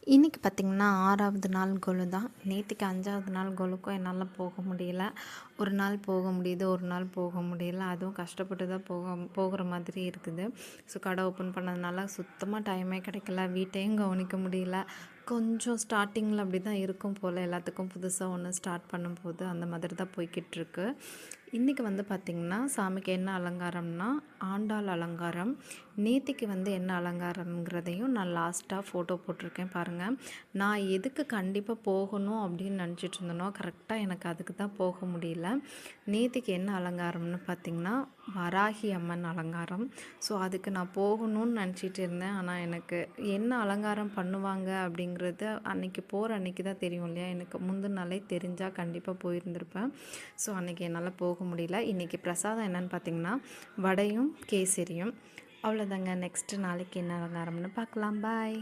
இன்றைக்கி பார்த்திங்கன்னா 6வது நாள் கொலு தான். நேற்றுக்கு 5வது நாள் கொலுக்கும் என்னால் போக முடியல. ஒரு நாள் போக முடியுது, ஒரு நாள் போக முடியல. அதுவும் கஷ்டப்பட்டு தான் போகிற மாதிரி இருக்குது. ஸோ கடை ஓப்பன் பண்ணதுனால சுத்தமாக டைமே கிடைக்கல. வீட்டையும் கவனிக்க முடியல. கொஞ்சம் ஸ்டார்டிங்கில் அப்படி தான் இருக்கும் போல். எல்லாத்துக்கும் புதுசாக ஒன்று ஸ்டார்ட் பண்ணும்போது அந்த மாதிரி தான் போய்கிட்டுருக்கு. இன்றைக்கி பார்த்திங்கன்னா சாமிக்கு என்ன அலங்காரம்னா ஆண்டாள் அலங்காரம். நேத்திக்கு என்ன அலங்காரங்கிறதையும் நான் லாஸ்ட்டாக ஃபோட்டோ போட்டிருக்கேன் பாருங்கள். நான் எதுக்கு கண்டிப்பாக போகணும் அப்படின்னு நினச்சிட்டு இருந்தேனோ கரெக்டாக எனக்கு அதுக்கு தான் போக முடியல. நேத்திக்கு என்ன அலங்காரம்னு பார்த்திங்கன்னா வராகி அம்மன் அலங்காரம். ஸோ அதுக்கு நான் போகணும்னு நினச்சிட்டு இருந்தேன். ஆனால் எனக்கு என்ன அலங்காரம் பண்ணுவாங்க அப்படிங்கிறது அன்றைக்கி போகிற அன்றைக்கி தான் தெரியும் இல்லையா. எனக்கு முந்தின நாளே தெரிஞ்சால் கண்டிப்பாக போயிருந்திருப்பேன். ஸோ அன்றைக்கி என்னால் போக முடியல. இன்றைக்கி பிரசாதம் என்னென்னு பார்த்திங்கன்னா வடையும் கேசரியும். அவ்வளோதாங்க. நெக்ஸ்ட்டு நாளைக்கு என்ன அலங்காரம்னு பார்க்கலாம். பாய்.